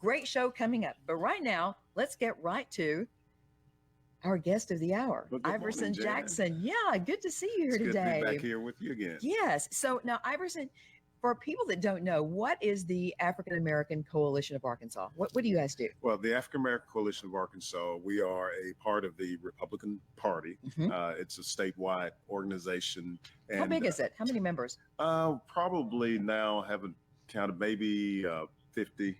great show coming up. But right now, let's get right to our guest of the hour, Well, Iverson morning, Jackson. Yeah, good to see you here it's today. Good to be back here with you again. Yes. So now, Iverson, for people that don't know, what is the African American Coalition of Arkansas? What do you guys do? Well, the African American Coalition of Arkansas, we are a part of the Republican Party. It's a statewide organization. And, how big is it? How many members? Probably now haven't counted, maybe 50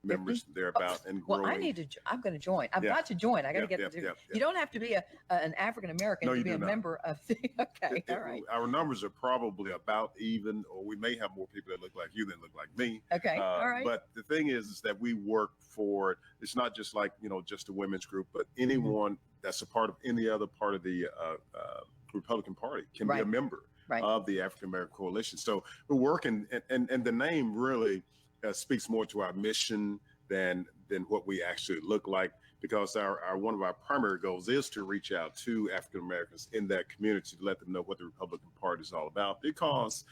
members thereabout, and growing. Well, I'm going to join. I've got to join. I got to get to. You don't have to be an African American to be a member of the. Okay, all right. Our numbers are probably about even, or we may have more people that look like you than look like me. Okay, all right. But the thing is that we work for. It's not just like just a women's group, but anyone that's a part of any other part of the Republican Party can be a member of the African American Coalition. So we're working, and the name really speaks more to our mission than what we actually look like, because our one of our primary goals is to reach out to African Americans in that community to let them know what the Republican Party is all about. Because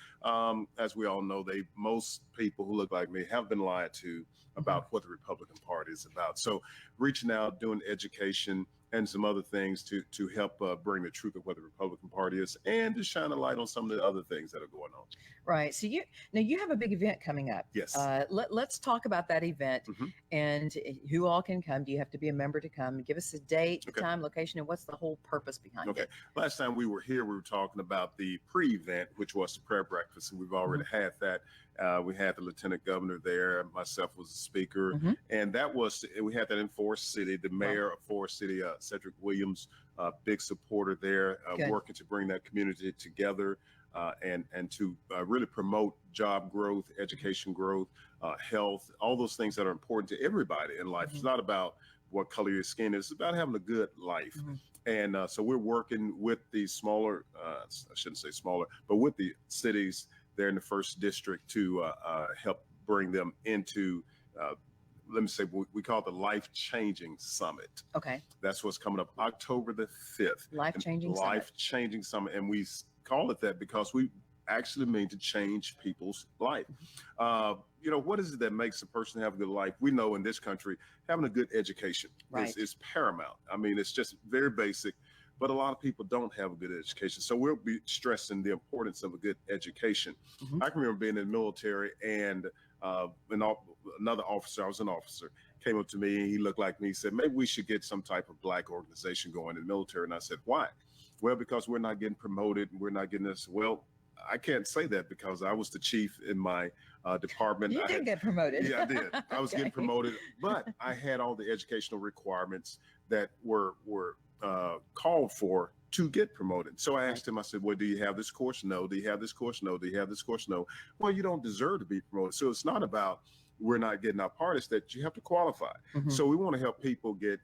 as we all know, most people who look like me have been lied to about what the Republican Party is about. So reaching out, doing education and some other things to help bring the truth of what the Republican Party is, and to shine a light on some of the other things that are going on. Right. So you have a big event coming up. Yes. Let's talk about that event and who all can come. Do you have to be a member to come? Give us a date, the time, location, and what's the whole purpose behind it? Last time we were here, we were talking about the pre-event, which was the prayer breakfast, and we've already had that. We had the Lieutenant Governor there. Myself was the speaker, and we had that in Forest City. The mayor of Forest City, Cedric Williams, big supporter there, working to bring that community together and to really promote job growth, education growth, health, all those things that are important to everybody in life. It's not about what color your skin is. It's about having a good life. And so we're working with the smaller, I shouldn't say smaller, but with the cities there in the first district to help bring them into, let me say, we call it the Life-Changing Summit. Okay. That's what's coming up October the 5th. Life-Changing Summit. Life-Changing Summit. And we call it that because we actually mean to change people's life. What is it that makes a person have a good life? We know in this country, having a good education is paramount. I mean, it's just very basic. But a lot of people don't have a good education. So we'll be stressing the importance of a good education. I can remember being in the military, and another officer, I was an officer, came up to me and he looked like me. He said, maybe we should get some type of Black organization going in the military. And I said, why? Well, because we're not getting promoted and we're not getting this. Well, I can't say that because I was the chief in my department. You did get promoted. Yeah, I did. I was getting promoted, but I had all the educational requirements that were called for to get promoted. So I asked him, I said, well, do you have this course? No. Do you have this course? No. Do you have this course? No. Well, you don't deserve to be promoted. So it's not about we're not getting our part, it's that you have to qualify. So we want to help people get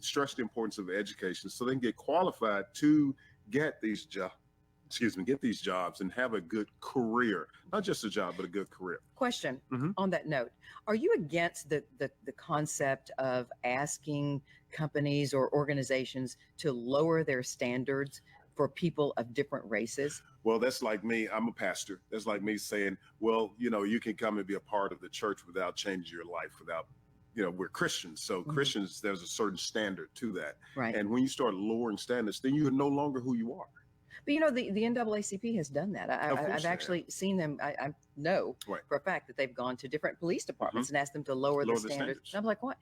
stress the importance of education so they can get qualified to get these jobs. Get these jobs and have a good career, not just a job, but a good career. Question on that note. Are you against the concept of asking companies or organizations to lower their standards for people of different races? Well, that's like me. I'm a pastor. That's like me saying, well, you can come and be a part of the church without changing your life, without we're Christians. So Christians, there's a certain standard to that. Right. And when you start lowering standards, then you're no longer who you are. But the NAACP has done that. I've actually seen them. I know for a fact that they've gone to different police departments and asked them to lower the standards. And I'm like, what?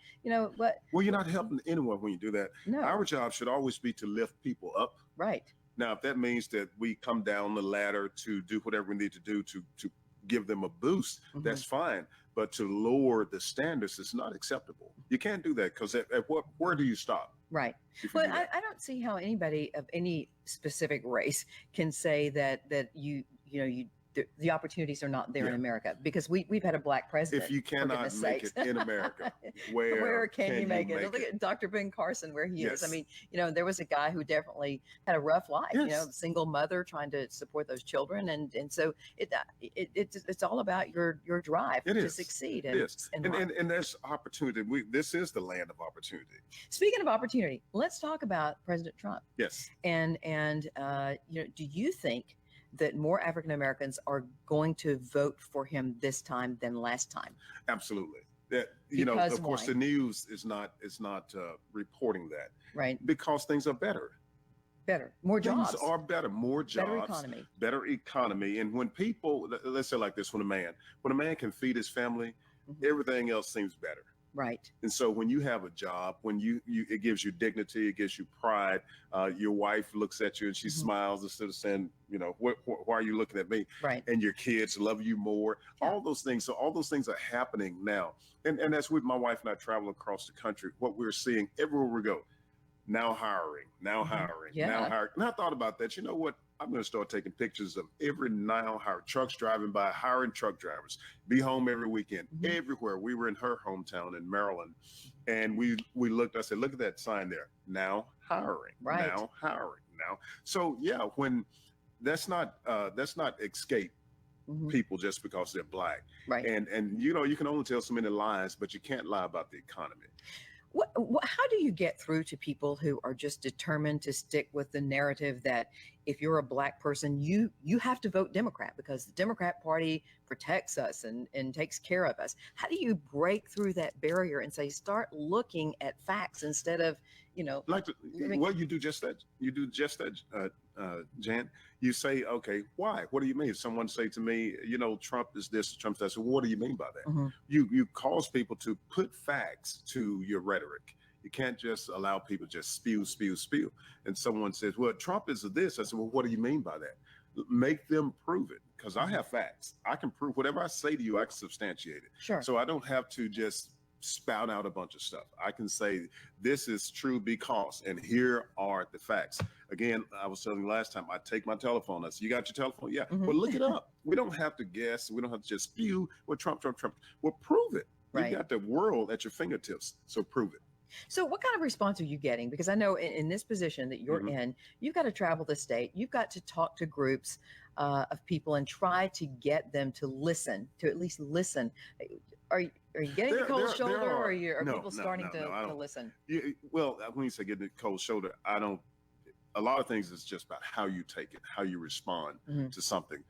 What? Well, you're not helping anyone when you do that. No. Our job should always be to lift people up. Right. Now, if that means that we come down the ladder to do whatever we need to do to give them a boost, that's fine. But to lower the standards is not acceptable. You can't do that because where do you stop? Right. But I don't see how anybody of any specific race can say that the opportunities are not there in America, because we've had a Black president. If you cannot make it in America, where can you make it? Look at Dr. Ben Carson, where he is. I mean, there was a guy who definitely had a rough life, single mother trying to support those children. And so it's all about your drive to succeed. And there's opportunity. This is the land of opportunity. Speaking of opportunity, let's talk about President Trump. Yes. And do you think that more African Americans are going to vote for him this time than last time? Absolutely. That, Because of course, why? the news is not reporting that, Right. because things are better. Better, more Things jobs, are better, more better jobs, economy. better economy. And when people, let's say like this, when a man can feed his family, everything else seems better. Right. And so when you have a job, when it gives you dignity, it gives you pride. Your wife looks at you and she smiles instead of saying, why are you looking at me? Right. And your kids love you more. Yeah. All those things. So all those things are happening now. And as with my wife and I travel across the country, what we're seeing everywhere we go, now hiring, now hiring, now hiring. And I thought about that. You know what? I'm going to start taking pictures of every now hired trucks driving by, hiring truck drivers, be home every weekend, everywhere. We were in her hometown in Maryland, and we looked, I said, look at that sign there. Now hiring, now hiring, now. So yeah, when that's not escape people just because they're Black. Right. And you can only tell so many lies, but you can't lie about the economy. How do you get through to people who are just determined to stick with the narrative that if you're a Black person, you have to vote Democrat because the Democrat Party protects us and takes care of us? How do you break through that barrier and say, start looking at facts instead of, well, you do just that. You do just that, Jan. You say, okay, why? What do you mean? If someone say to me, Trump is this, Trump's that. So what do you mean by that? You cause people to put facts to your rhetoric. You can't just allow people to just spew. And someone says, well, Trump is this. I said, well, what do you mean by that? Make them prove it, because I have facts. I can prove whatever I say to you, I can substantiate it. Sure. So I don't have to just spout out a bunch of stuff. I can say this is true because, and here are the facts. Again, I was telling you last time, I take my telephone. I said, you got your telephone? Yeah. Well, look it up. We don't have to guess. We don't have to just spew with Trump. Well, prove it. Right. You got the world at your fingertips. So prove it. So what kind of response are you getting? Because I know in this position that you're in, you've got to travel the state. You've got to talk to groups of people and try to get them to listen, to at least listen. Are you getting the cold shoulder, or are people starting to listen? Well, when you say getting the cold shoulder, a lot of things is just about how you take it, how you respond to something.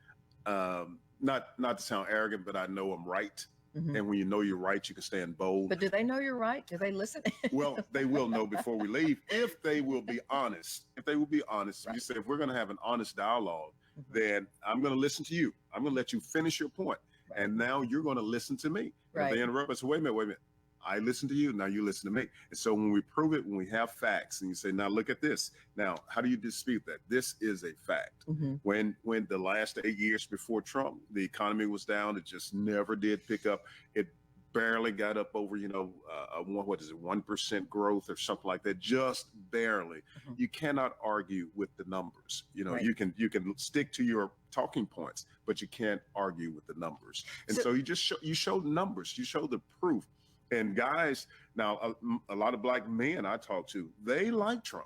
Not to sound arrogant, but I know I'm right. And when you know you're right, you can stand bold. But do they know you're right? Do they listen? Well, they will know before we leave if they will be honest. If they will be honest, you say, if we're going to have an honest dialogue, then I'm going to listen to you. I'm going to let you finish your point. And now you're going to listen to me. If they interrupt us, wait a minute. I listen to you. Now you listen to me. And so when we prove it, when we have facts, and you say, now look at this. Now, how do you dispute that? This is a fact. When the last 8 years before Trump, the economy was down. It just never did pick up. It barely got up over, 1% growth or something like that. Just barely. You cannot argue with the numbers. You can stick to your talking points, but you can't argue with the numbers. And so you just show numbers. You show the proof. And guys, now a lot of Black men I talk to, they like Trump.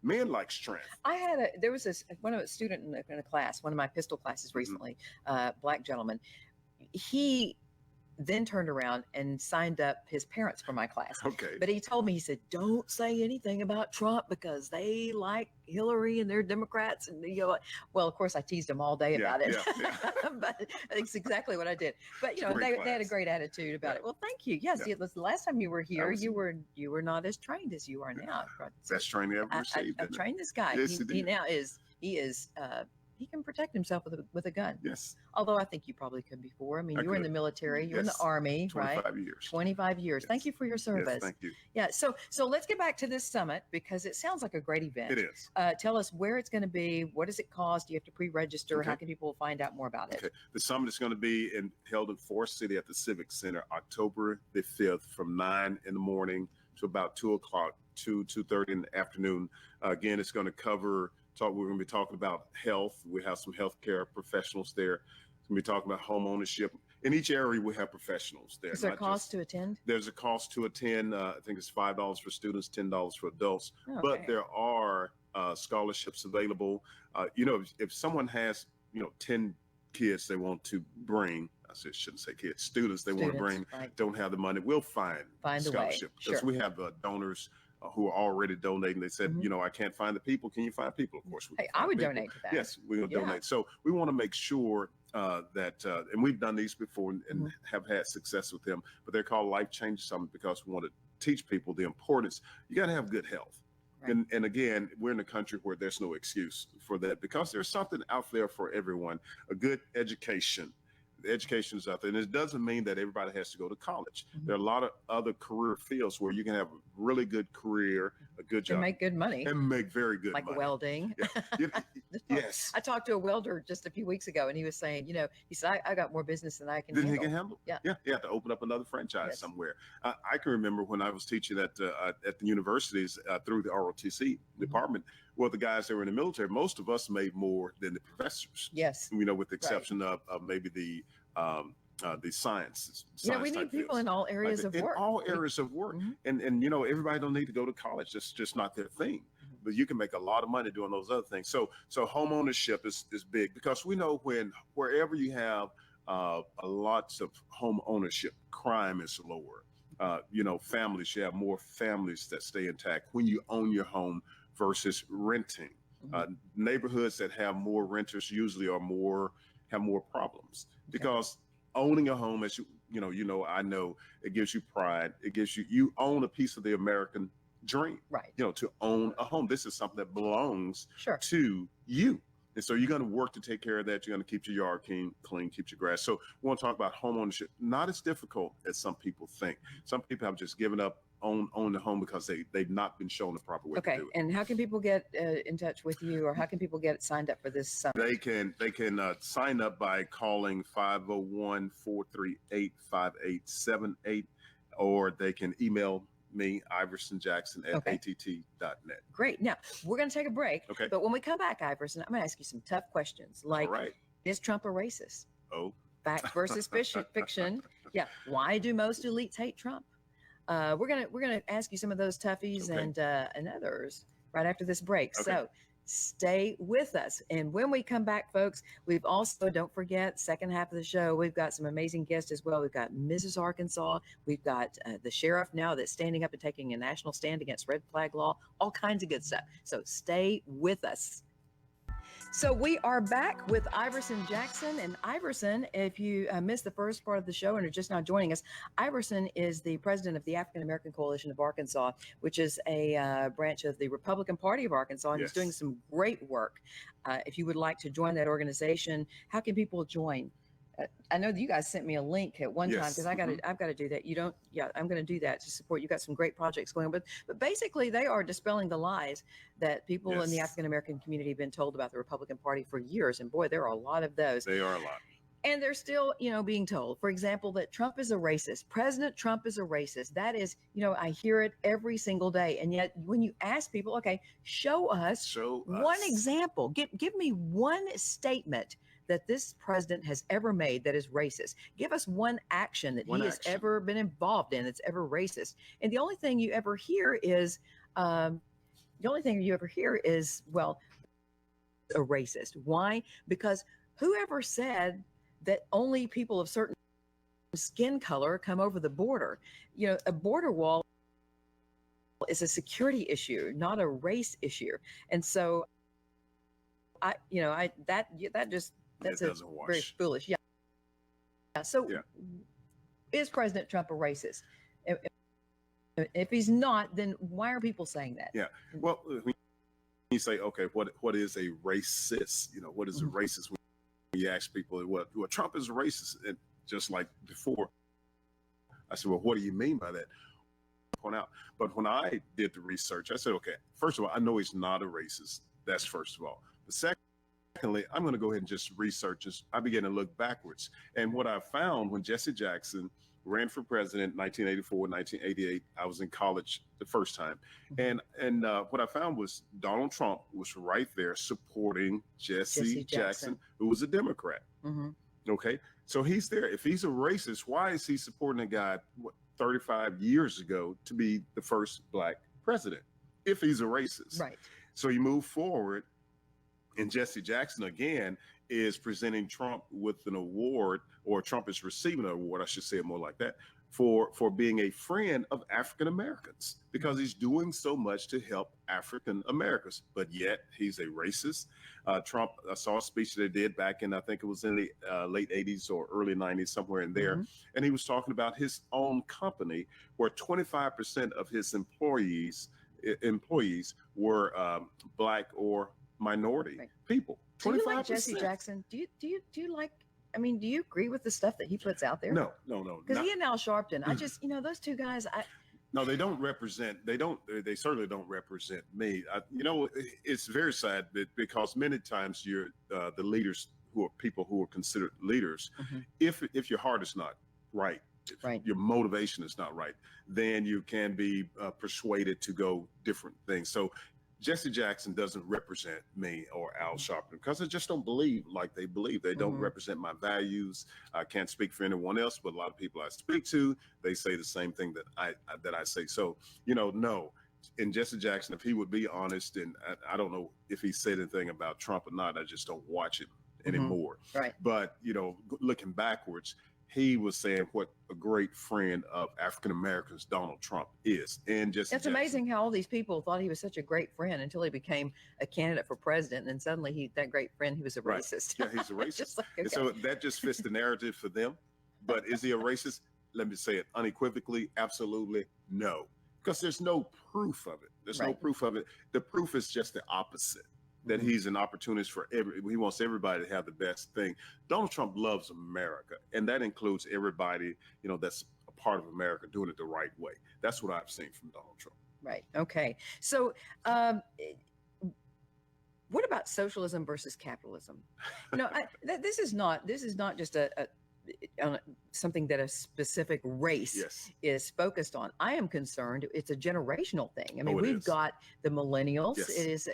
Men like strength. There was a student in a class, one of my pistol classes recently, Black gentleman. He then turned around and signed up his parents for my class. Okay. But he told me, he said, don't say anything about Trump because they like Hillary and they're Democrats. And well, of course I teased him all day about it, but it's exactly what I did. But they had a great attitude about it. Well, thank you. Yes. The last time you were here, you were not as trained as you are now. Best training I've ever received. I've trained this guy. Yes, he can protect himself with a gun. Yes. Although I think you probably could before. I mean, you were in the military, you're in the Army, 25 years. 25 years. Yes. Thank you for your service. Yes, thank you. Yeah. So let's get back to this summit because it sounds like a great event. It is. Tell us where it's going to be. What does it cost? Do you have to pre-register? Okay. How can people find out more about it? Okay. The summit is going to be held in Forest City at the Civic Center, October the 5th from 9 in the morning to about 2 o'clock, 2:30 in the afternoon. Again, it's going to cover we're going to be talking about health. We have some healthcare professionals there. We're going to be talking about home ownership. In each area, we have professionals there. Is there a cost to attend? There's a cost to attend. I think it's $5 for students, $10 for adults. Okay. But there are scholarships available. If someone has, 10 kids they want to bring, shouldn't say kids, students they want to bring, don't have the money, we'll find a scholarship. Because we have donors who are already donating. They said, I can't find the people. Can you find people? Of course. I would donate to that. Yes, we'll donate. So we want to make sure and we've done these before and have had success with them, but they're called Life Change Summit because we want to teach people the importance. You got to have good health. Right. And again, we're in a country where there's no excuse for that because there's something out there for everyone. A good education. The education is out there. And it doesn't mean that everybody has to go to college. There are a lot of other career fields where you can have a really good career, a good job. And make good money. And make very good money. Like welding. Yeah. Yes. I talked to a welder just a few weeks ago, and he was saying, he said, I got more business than I can handle. He can handle? Yeah. You have to open up another franchise somewhere. I can remember when I was teaching at the universities through the ROTC department, well, the guys that were in the military, most of us made more than the professors. Yes. With the exception of maybe the science. We need people in all areas of work. In all areas of work. And everybody don't need to go to college. That's just not their thing. But you can make a lot of money doing those other things. So home ownership is big because we know wherever you have lots of home ownership, crime is lower. Families, you have more families that stay intact when you own your home versus renting. Neighborhoods that have more renters usually have more problems because owning a home, as I know it gives you pride. It gives you own a piece of the American dream, right? To own a home. This is something that belongs to you. And so you're going to work to take care of that. You're going to keep your yard clean, keep your grass. So we want to talk about home ownership. Not as difficult as some people think. Some people have just given up own the home because they've not been shown the proper way to do it. And how can people get in touch with you, or how can people get signed up for this summit? They can sign up by calling 501-438-5878, or they can email me, Iverson Jackson at att.net. Great. Now we're going to take a break. Okay. But when we come back, Iverson, I'm going to ask you some tough questions. Like, is Trump a racist? Oh. Fact versus fiction. Yeah. Why do most elites hate Trump? We're gonna ask you some of those toughies and others right after this break. So stay with us. And when we come back, folks, we've also, don't forget, second half of the show, we've got some amazing guests as well. We've got Mrs. Arkansas. We've got the sheriff now that's standing up and taking a national stand against red flag law, all kinds of good stuff. So stay with us. So we are back with Iverson Jackson. And Iverson, if you missed the first part of the show and are just now joining us, Iverson is the president of the African American Coalition of Arkansas, which is a branch of the Republican Party of Arkansas. And he's doing some great work. If you would like to join that organization, how can people join? I know that you guys sent me a link at one time because I've got to do that. You don't, I'm going to do that to support. You've got some great projects going on, but basically they are dispelling the lies that people in the African-American community have been told about the Republican Party for years. And boy, there are a lot of those. They are a lot. And they're still, being told, for example, that Trump is a racist. President Trump is a racist. That is, I hear it every single day. And yet when you ask people, okay, show us one example, give me one statement that this president has ever made that is racist. Give us one action that he has ever been involved in that's ever racist. And the only thing you ever hear is, well, a racist. Why? Because whoever said that only people of certain skin color come over the border? A border wall is a security issue, not a race issue. And so that's very foolish. So is President Trump a racist? If he's not, then why are people saying that? Yeah. Well, when you say, okay, what is a racist? What is a racist? When you ask people, well, Trump is a racist. And just like before, I said, well, what do you mean by that? Point out. But when I did the research, I said, okay, first of all, I know he's not a racist. That's first of all. The secondly, I'm going to go ahead and just research this. I began to look backwards. And what I found when Jesse Jackson ran for president in 1984, 1988, I was in college the first time. And what I found was Donald Trump was right there supporting Jesse Jackson, who was a Democrat. Okay. So he's there. If he's a racist, why is he supporting a guy 35 years ago to be the first black president? If he's a racist. Right. So you move forward, and Jesse Jackson again is presenting Trump with an award, or Trump is receiving an award, I should say it more like that, for being a friend of African Americans because he's doing so much to help African Americans, but yet he's a racist. Trump, I saw a speech that they did back in, I think it was in the late 80s or early 90s, somewhere in there. And he was talking about his own company where 25% of his employees were Black or minority people. 25%. Do you like Jesse Jackson? Do you like, I mean, do you agree with the stuff that he puts out there? No. Because he and Al Sharpton, I just, those two guys, No, they don't represent. They certainly don't represent me. It's very sad because many times you're the leaders who are people who are considered leaders. If your heart is not right, if your motivation is not right, then you can be persuaded to go different things. So Jesse Jackson doesn't represent me or Al Sharpton because I just don't believe like they believe. They don't represent my values. I can't speak for anyone else, but a lot of people I speak to, they say the same thing that I say. So, no. And Jesse Jackson, if he would be honest, and I don't know if he said anything about Trump or not, I just don't watch it anymore. Right. But, looking backwards, he was saying what a great friend of African Americans Donald Trump is. And just it's amazing how all these people thought he was such a great friend until he became a candidate for president. And then suddenly that great friend, he was a racist. Yeah, he's a racist. And so that just fits the narrative for them. But is he a racist? Let me say it unequivocally, absolutely no. Because there's no proof of it. There's no proof of it. The proof is just the opposite. That he's an opportunist for he wants everybody to have the best thing. Donald Trump loves America, and that includes everybody, that's a part of America doing it the right way. That's what I've seen from Donald Trump. Right. Okay. So, what about socialism versus capitalism? This is not just something that a specific race is focused on. I am concerned it's a generational thing. I mean, we've got the millennials. It is,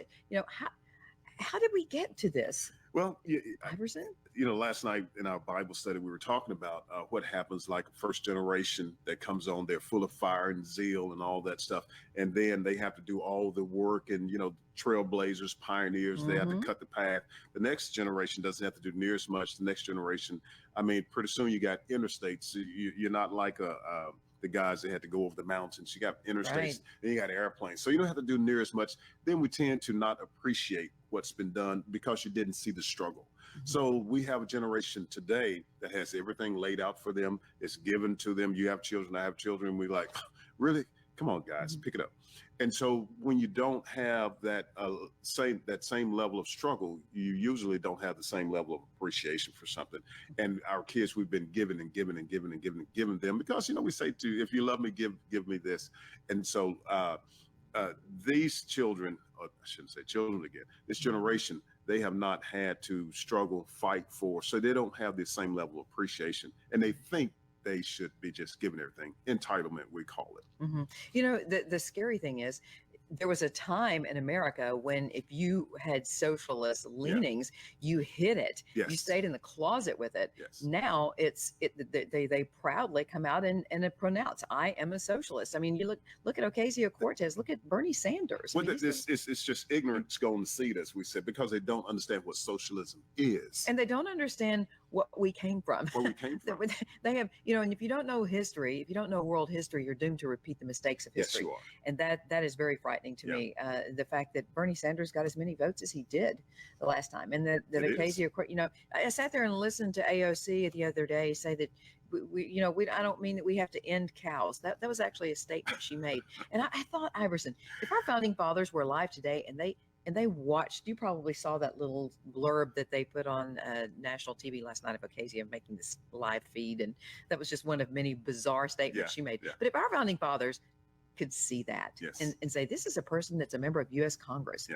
how did we get to this? Well, Iverson? Last night in our Bible study, we were talking about what happens like first generation that comes on, they're full of fire and zeal and all that stuff. And then they have to do all the work and, trailblazers, pioneers, they have to cut the path. The next generation doesn't have to do near as much. The next generation, pretty soon you got interstates. You're not like the guys that had to go over the mountains. You got interstates, then you got airplanes. So you don't have to do near as much. Then we tend to not appreciate what's been done because you didn't see the struggle. So we have a generation today that has everything laid out for them. It's given to them. You have children, I have children. We like, really? Come on, guys, pick it up. And so when you don't have that same level of struggle, you usually don't have the same level of appreciation for something. And our kids, we've been giving and giving and giving and giving and giving them because, we say to, if you love me, give me this. And so these children, or I shouldn't say children again, this generation, they have not had to struggle, fight for, so they don't have the same level of appreciation. And they think they should be just given everything. Entitlement, we call it. The scary thing is, there was a time in America when if you had socialist leanings, you hid it. Yes. You stayed in the closet with it. Yes. Now they proudly come out and pronounce, I am a socialist. I mean, you look at Ocasio-Cortez, look at Bernie Sanders. Well, it's just ignorance going to seed, as we said, because they don't understand what socialism is. And they don't understand what we came from. Where we came from. They have, and if you don't know history, if you don't know world history, you're doomed to repeat the mistakes of history. Yes, you are. And that is very frightening to me. The fact that Bernie Sanders got as many votes as he did the last time, and that Ocasio, I sat there and listened to AOC the other day say that I don't mean that we have to end cows. That was actually a statement she made. And I thought, Iverson, if our founding fathers were alive today and they watched, you probably saw that little blurb that they put on national TV last night of Ocasio making this live feed. And that was just one of many bizarre statements she made. Yeah. But if our founding fathers could see that and say, this is a person that's a member of U.S. Congress,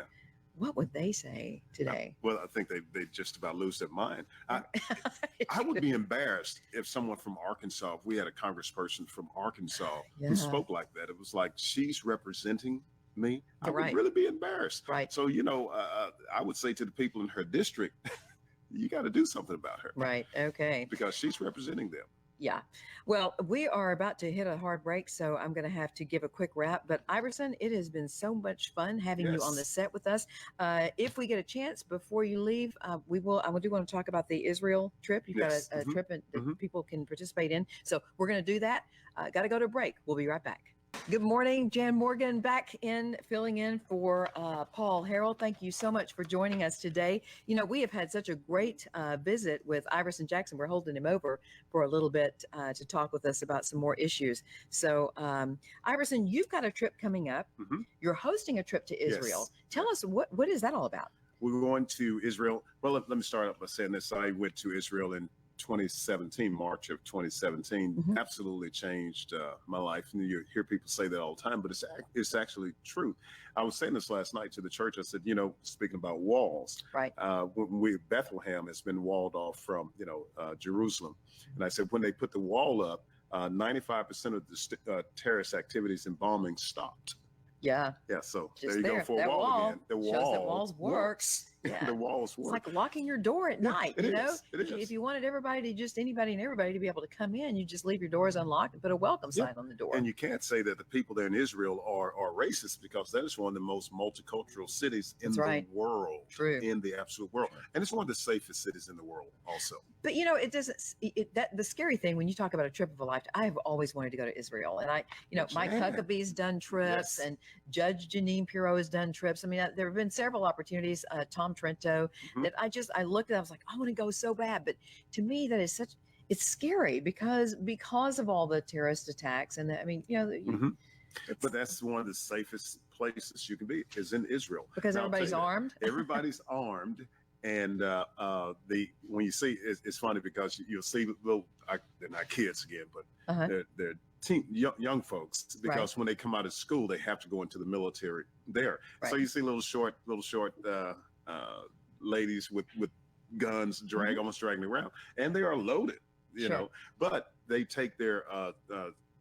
what would they say today? Well, I think they just about lose their mind. I would be embarrassed if someone from Arkansas, if we had a congressperson from Arkansas who spoke like that. It was like, she's representing me. I would really be embarrassed. Right. So, I would say to the people in her district, you got to do something about her. Right. Okay. Because she's representing them. Yeah. Well, we are about to hit a hard break, so I'm going to have to give a quick wrap. But Iverson, it has been so much fun having you on the Yes. set with us. If we get a chance before you leave, we will. I do want to talk about the Israel trip. You've got Yes. a trip Hmm. that people can participate in. So we're going to do that. Got to go to a break. We'll be right back. Good morning, Jan Morgan, back in filling in for Paul Harrell. Thank you so much for joining us today. You know, we have had such a great visit with Iverson Jackson. We're holding him over for a little bit to talk with us about some more issues. So, Iverson, you've got a trip coming up. Hmm. You're hosting a trip to Israel. Yes. Tell us what is that all about? We're going to Israel. Well, let me start off by saying this. I went to Israel in 2017, March of 2017. Mhm. Absolutely changed my life. And you hear people say that all the time, but it's actually true. I was saying this last night to the church. I said, you know, speaking about walls, Right. Bethlehem has been walled off from, Jerusalem. And I said, when they put the wall up, 95% of the terrorist activities and bombing stopped. Yeah. Yeah, so Just there you go for a that wall again. The shows wall that walls works. Yeah. The walls It's work. like locking your door at night, it you know? is. It is. If you wanted everybody and everybody to be able to come in, you just leave your doors unlocked and put a welcome sign on the door. And you can't say that the people there in Israel are racist, because that is one of the most multicultural cities in the world. True. In the absolute world. And it's one of the safest cities in the world also. But you know, it doesn't. The scary thing when you talk about a trip of a lifetime, I have always wanted to go to Israel, and Mike Huckabee's done trips, and Judge Janine Pirro has done trips. I mean, there have been several opportunities. Tom Trento, that I looked at. I was like, I want to go so bad, but to me, that is it's scary because of all the terrorist attacks, and but that's one of the safest places you can be, is in Israel, because everybody's armed. Everybody's armed. And when you see, it's funny because you'll see they're not kids again, but they're young folks, because when they come out of school, they have to go into the military there. Right. So you see little short ladies with guns almost dragging around, and they are loaded, you know, but they take their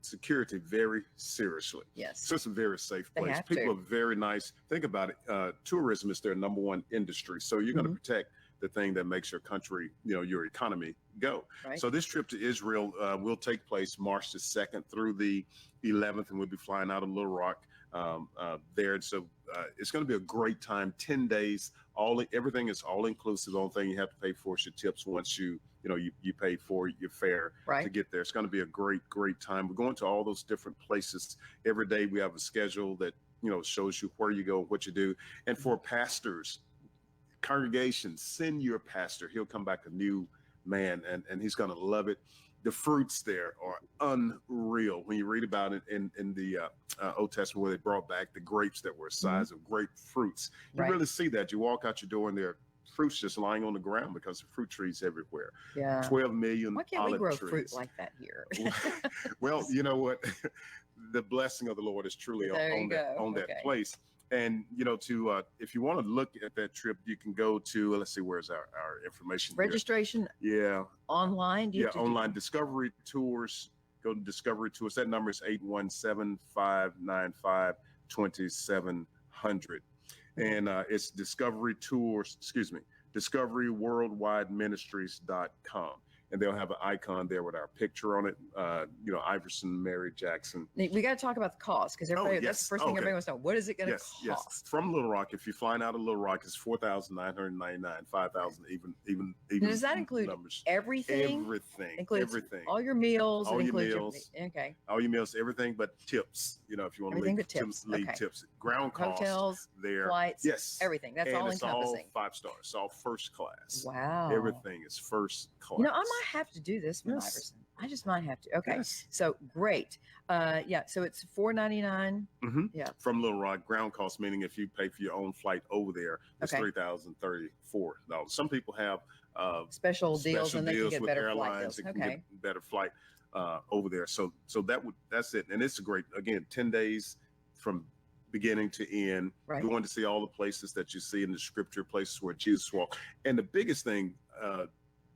security very seriously. Yes. So it's a very safe place. People are very nice. Think about it. Tourism is their number one industry. So you're going to protect the thing that makes your country, your economy go. Right. So this trip to Israel will take place March the 2nd through the 11th, and we'll be flying out of Little Rock there. And so it's going to be a great time. 10 days. Everything is all inclusive. The only thing you have to pay for is your tips once you pay for your fare to get there. It's going to be a great time. We're going to all those different places. Every day we have a schedule that shows you where you go, what you do. And for pastors, congregations, send your pastor. He'll come back a new man, and he's going to love it. The fruits there are unreal. When you read about it in the Old Testament, where they brought back the grapes that were the size of grapefruits, you really see that. You walk out your door and there are fruits just lying on the ground because of fruit trees everywhere. Yeah. 12 million Why can't we grow trees. fruit like that here? Well, you know what? The blessing of the Lord is truly on that place. And, if you want to look at that trip, you can go to, let's see, where's our information? Registration. Yeah. Online. Online. Discovery Tours. Go to Discovery Tours. That number is 817-595-2700. And it's DiscoveryWorldwideMinistries.com. And they'll have an icon there with our picture on it. Iverson, Mary Jackson. We got to talk about the cost, because that's the first thing everybody wants to know. What is it going to cost? Yes. From Little Rock, if you're flying out of Little Rock, it's $4,999, $5,000, even. Does that include everything? Everything. Includes everything. All your meals. All your meals. Okay. All your meals, everything but tips. If you want to leave tips. Ground costs. Hotels, there. Flights. Yes. Everything. That's all encompassing. It's all 5 stars. It's all first class. Wow. Everything is first class. I might have to do this with Iverson. I just might have to. Okay. Yes. So great. So it's $499. Yeah. From Little Rock. Ground costs, meaning if you pay for your own flight over there, it's $3,034. Some people have special deals, and they can get with better airlines. Flight deals. They can get better flight over there. So that's it. And it's a great, again, 10 days from beginning to end, going to see all the places that you see in the scripture, places where Jesus walked. And the biggest thing,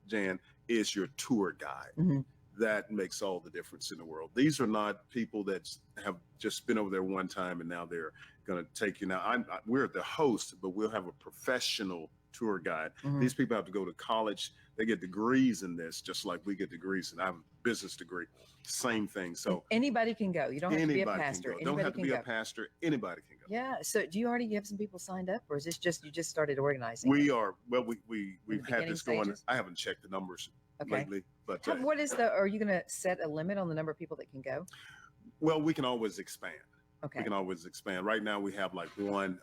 Jan, is your tour guide. That makes all the difference in the world. These are not people that have just been over there one time and now they're going to take you. Now, we're the host, but we'll have a professional tour guide. These people have to go to college. They get degrees in this, just like we get degrees. And I have a business degree, same thing. So and anybody can go. You don't have to be a pastor. Don't have to be a pastor. Anybody can go. Yeah. So do you already have some people signed up, or is this just you just started organizing? We've had this going. I haven't checked the numbers lately, but what is are you going to set a limit on the number of people that can go? Well, we can always expand. Okay. We can always expand. Right now we have like one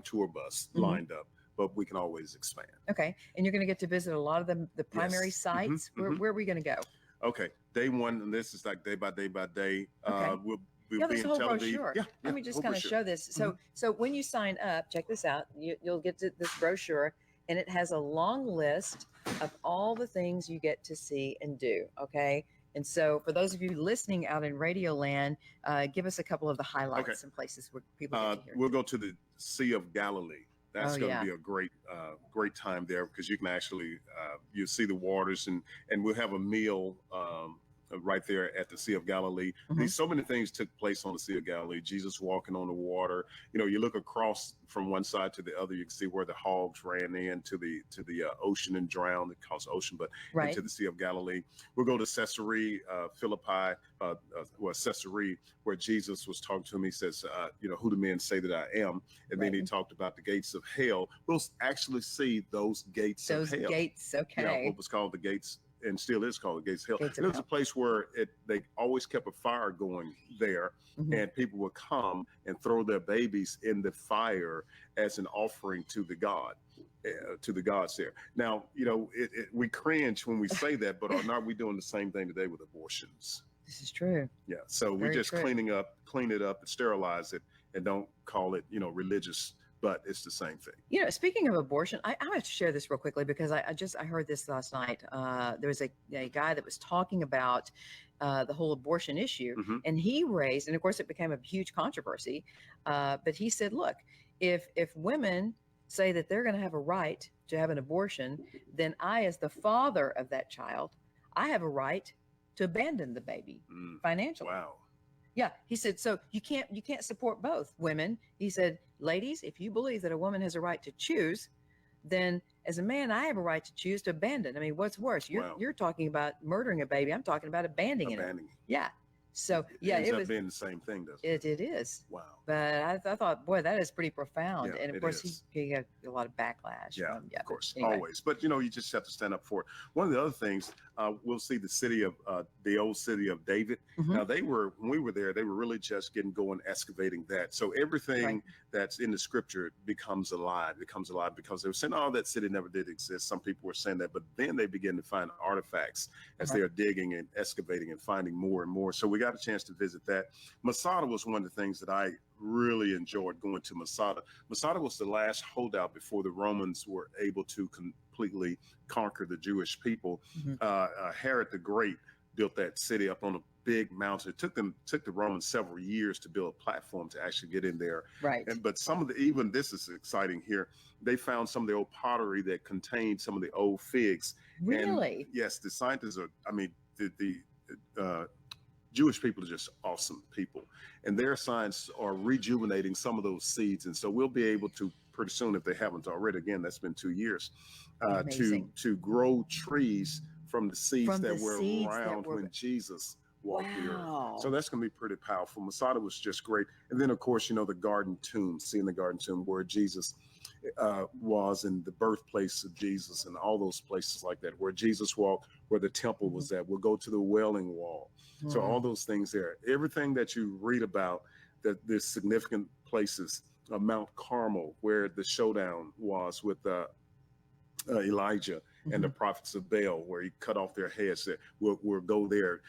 tour bus lined up, but we can always expand. Okay. And you're going to get to visit a lot of the primary sites. Where are we going to go? Okay. Day one, and this is like day by day. Okay. We'll there's a whole brochure. Yeah, Let me just kind of show this. So when you sign up, check this out. You'll get to this brochure, and it has a long list of all the things you get to see and do. Okay. And so for those of you listening out in Radio Land, give us a couple of the highlights and places where people get to hear. We'll go to the Sea of Galilee. That's going to be a great time there, because you can actually you see the waters, and we'll have a meal right there at the Sea of Galilee. So many things took place on the Sea of Galilee. Jesus walking on the water. You look across from one side to the other, you can see where the hogs ran into the ocean and drowned. It calls ocean, but into the Sea of Galilee. We'll go to Caesarea Philippi, Caesarea, where Jesus was talking to him. He says, who do men say that I am? And then he talked about the gates of hell. We'll actually see those gates of hell. Those gates, okay. What was called the gates, and still is called the Gates of Hell. It was a place where they always kept a fire going there, and people would come and throw their babies in the fire as an offering to the gods there. Now, we cringe when we say that, but are not we doing the same thing today with abortions? This is true. Yeah. So we're just clean it up and sterilize it, and don't call it, religious. But it's the same thing. Speaking of abortion, I have to share this real quickly, because I heard this last night. There was a guy that was talking about the whole abortion issue, and he raised, and of course it became a huge controversy, but he said, look, if women say that they're going to have a right to have an abortion, then I, as the father of that child, I have a right to abandon the baby financially. Wow. Yeah, he said, so you can't support both women. He said, ladies, if you believe that a woman has a right to choose, then as a man, I have a right to choose to abandon. I mean, what's worse? You're talking about murdering a baby. I'm talking about abandoning it. Yeah. So it ends up being the same thing, doesn't it? It is. Wow. But I thought, boy, that is pretty profound. Yeah, and of course, he got a lot of backlash. Yeah, of course, always. But you just have to stand up for it. One of the other things, we'll see the old city of David. Now when we were there, they were really just getting going, excavating that. So everything that's in the scripture becomes alive, because they were saying, oh, that city never did exist. Some people were saying that, but then they begin to find artifacts as they are digging and excavating and finding more and more. So we got a chance to visit that. Masada was one of the things that I really enjoyed going to. Masada was the last holdout before the Romans were able to completely conquer the Jewish people. Herod the Great built that city up on a big mountain. It took the Romans several years to build a platform to actually get in there. Right. But some of even this is exciting here. They found some of the old pottery that contained some of the old figs. Really? And yes, the scientists are. I mean, the Jewish people are just awesome people, and their science are rejuvenating some of those seeds. And so we'll be able to pretty soon, if they haven't already, again, that's been 2 years, to grow trees from the seeds that were around when Jesus walked the earth. So that's going to be pretty powerful. Masada was just great. And then, of course, the garden tomb, seeing the garden tomb where Jesus was, and the birthplace of Jesus, and all those places like that, where Jesus walked, where the temple was at. We'll go to the Wailing Wall. So all those things there, everything that you read about, that there's significant places, Mount Carmel, where the showdown was with Elijah and the prophets of Baal, where he cut off their heads. We'll go there.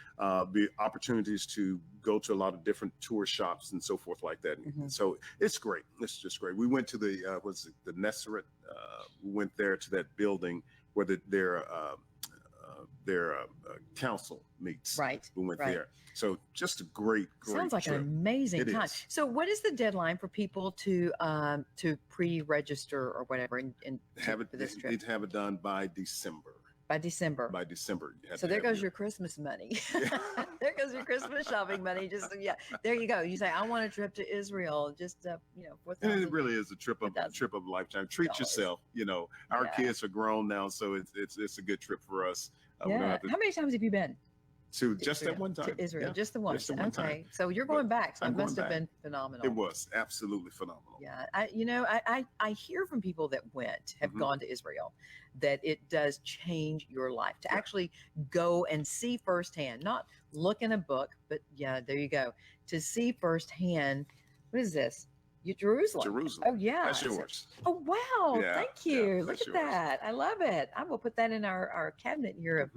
Be opportunities to go to a lot of different tour shops and so forth like that. And so it's great. It's just great. We went to the Nesseret. We went there to that building where their council meets. Right. We went there. So just a great Sounds like trip. an amazing time. So what is the deadline for people to pre-register or whatever for this trip? They'd have it done by December. By December. By December. So there goes your Christmas money. There goes your Christmas shopping money. Just there you go. You say, I want a trip to Israel. Just and it really is a trip of a lifetime. Treat yourself. Our kids are grown now, so it's a good trip for us. How many times have you been? To just that one time. To Israel, just the one. Just the one time. So you're going back. So it must have been phenomenal. It was absolutely phenomenal. Yeah. I hear from people that have gone to Israel, that it does change your life to actually go and see firsthand, not look in a book, but there you go. To see firsthand, what is this? Jerusalem. Oh, yeah. That's yours. Oh, wow. Yeah, Thank you. yeah, Look at yours. that. I love it. I will put that in our cabinet here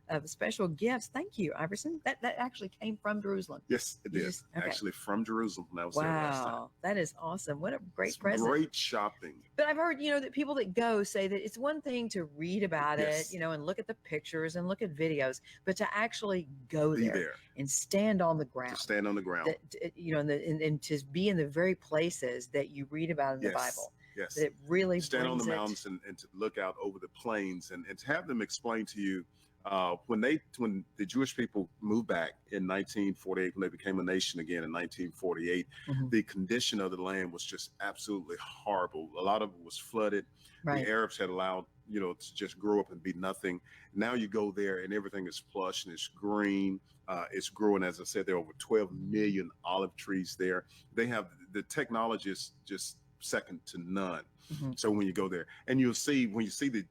of special gifts. Thank you, Iverson. That actually came from Jerusalem. Yes, it did. Actually from Jerusalem. That was there last time. That is awesome. What a great present. Great shopping. But I've heard, that people that go say that it's one thing to read about it, and look at the pictures and look at videos, but to actually go there and stand on the ground. To stand on the ground. And to be in the very places that you read about in the Bible. Yes. That it really stand on the mountains and to look out over the plains and to have them explain to you when the Jewish people moved back in 1948, when they became a nation again in 1948, the condition of the land was just absolutely horrible. A lot of it was flooded. The Arabs had allowed, to just grow up and be nothing. Now you go there and everything is plush and it's green. It's growing. As I said, there are over 12 million olive trees there. They have the technology is just second to none. So when you go there and when you see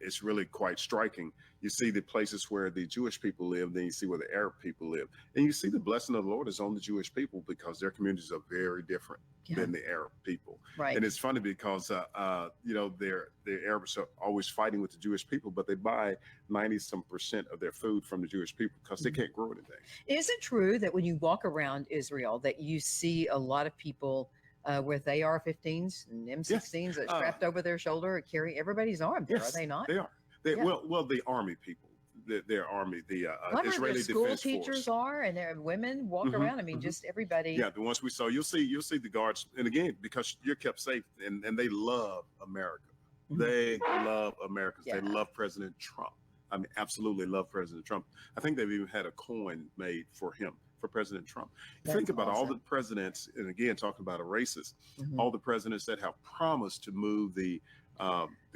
it's really quite striking. You see the places where the Jewish people live, then you see where the Arab people live. And you see the blessing of the Lord is on the Jewish people because their communities are very different than the Arab people. Right. And it's funny because, the Arabs are always fighting with the Jewish people, but they buy 90% of their food from the Jewish people because they can't grow anything. Is it true that when you walk around Israel that you see a lot of people with AR-15s and M16s that strapped over their shoulder carry everybody's arm there, are they not? They are. Well, the army people, their army, the Israeli Defense Force. School teachers are, and their women walk around. I mean, just everybody. Yeah, the ones we saw, you'll see the guards, and again, because you're kept safe, and they love America. They love America. They love President Trump. I mean, absolutely love President Trump. I think they've even had a coin made for him, for President Trump. Think about all the presidents, and again, talking about a racist, all the presidents that have promised to move the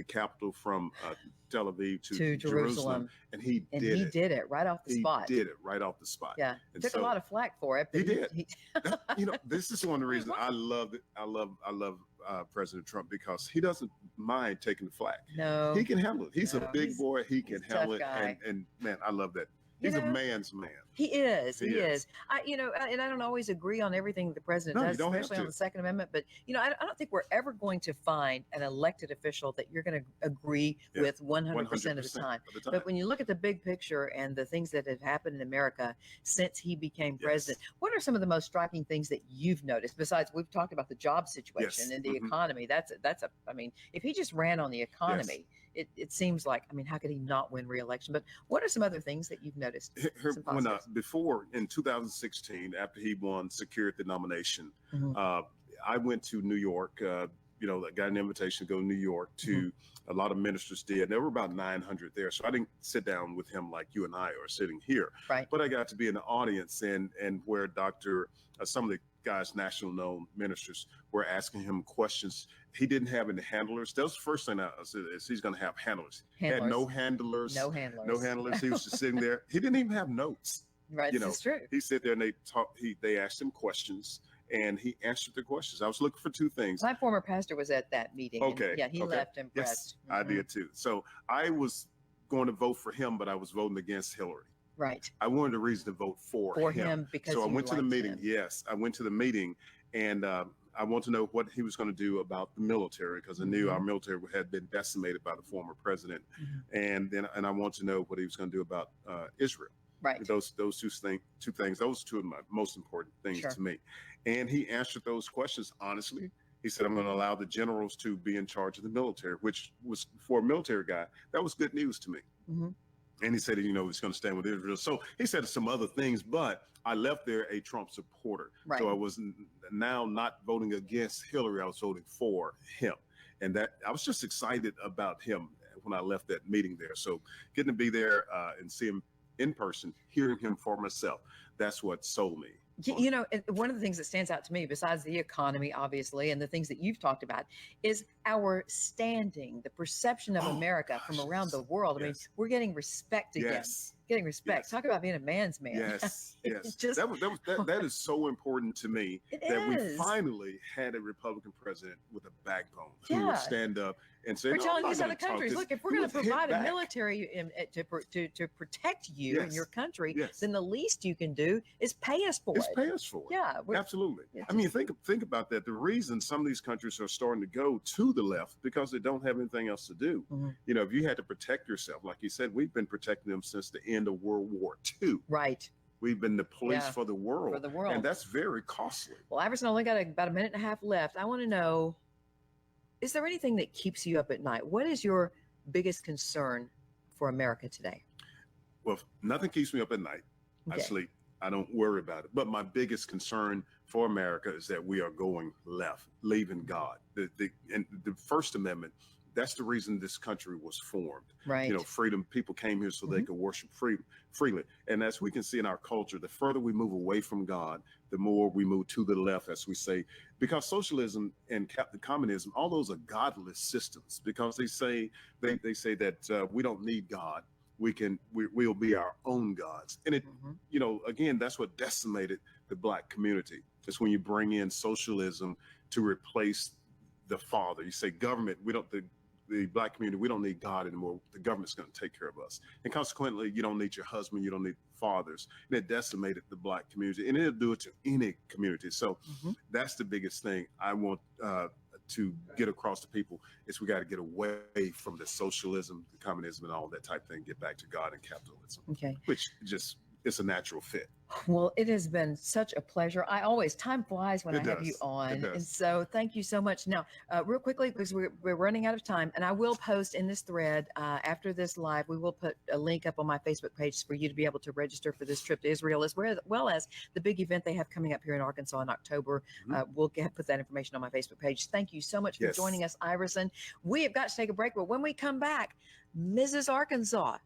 capital from Tel Aviv to Jerusalem, and he did it right off the spot. He did it right off the spot. Yeah, and took a lot of flack for it. But he did. This is one of the reasons I love it. I love President Trump because he doesn't mind taking the flack. No, he can handle it. He's a big boy. He can handle it, and man, I love that. He's a man's man. He is. He is. And I don't always agree on everything the president does, especially on the Second Amendment. But I don't think we're ever going to find an elected official that you're going to agree with 100% of the time. But when you look at the big picture and the things that have happened in America since he became president, what are some of the most striking things that you've noticed? Besides, we've talked about the job situation and the economy. I mean, if he just ran on the economy. It seems like, how could he not win re-election? But what are some other things that you've noticed? Before in 2016, after he secured the nomination, I went to New York. I got an invitation to go to New York to a lot of ministers did. There were about 900 there. So I didn't sit down with him like you and I are sitting here. Right. But I got to be in the audience and where some of the guys, national known ministers, were asking him questions. He didn't have any handlers. That was the first thing I said is he's going to have handlers. He had no handlers. No handlers. He was just sitting there. He didn't even have notes. Right. This is true. He sat there and they asked him questions and he answered the questions. I was looking for two things. My former pastor was at that meeting. Okay. And he left impressed. Yes, I did too. So I was going to vote for him, but I was voting against Hillary. Right. I wanted a reason to vote for him because so I went to the meeting. Him. Yes, I went to the meeting, and I want to know what he was going to do about the military because I knew our military had been decimated by the former president, and I want to know what he was going to do about Israel. Right. Those two things. Those are two of my most important things to me. And he answered those questions honestly. He said, I'm going to allow the generals to be in charge of the military, which was, for a military guy, that was good news to me. And he said, he's going to stand with Israel. So he said some other things, but I left there a Trump supporter. Right. So I was now not voting against Hillary. I was voting for him. And that I was just excited about him when I left that meeting there. So getting to be there and see him in person, hearing him for myself, that's what sold me. You know, one of the things that stands out to me, besides the economy, obviously, and the things that you've talked about, is our standing, the perception of America from around the world. I mean, we're getting respect again. Getting respect. Talk about being a man's man. Yes. That is so important to me that we finally had a Republican president with a backbone who would stand up and say, we're telling these other countries, look, if we're going to provide a military to protect you and your country, then the least you can do is pay us for it. Pay us for it. Yeah, absolutely. I mean, think about that. The reason some of these countries are starting to go to the left because they don't have anything else to do. You know, if you had to protect yourself, like you said, we've been protecting them since the end of World War II. Right. We've been the police for the world. For the world. And that's very costly. Well, Iverson, I only got about a minute and a half left. I want to know, is there anything that keeps you up at night? What is your biggest concern for America today? Well, nothing keeps me up at night. I sleep. I don't worry about it. But my biggest concern for America is that we are going left, leaving God. And the First Amendment, that's the reason this country was formed. Right. You know, freedom, people came here so they could worship freely. And as we can see in our culture, the further we move away from God, the more we move to the left, as we say, because socialism and communism, all those are godless systems, because they say that we don't need God. We'll be our own gods. And it, you know, again, that's what decimated the Black community. It's when you bring in socialism to replace the father. You say government, the Black community, we don't need God anymore. The government's going to take care of us. And consequently, you don't need your husband, you don't need fathers. And it decimated the Black community, and it'll do it to any community. So that's the biggest thing I want to get across to people, is we got to get away from the socialism, the communism, and all that type thing, get back to God and capitalism. Okay. Which just, it's a natural fit. Well, it has been such a pleasure. Time flies when I have you on. And so thank you so much. Now, real quickly, because we're running out of time, and I will post in this thread after this live, we will put a link up on my Facebook page for you to be able to register for this trip to Israel, as well as the big event they have coming up here in Arkansas in October. We'll put that information on my Facebook page. Thank you so much for joining us, Iverson. We have got to take a break, but when we come back, Mrs. Arkansas,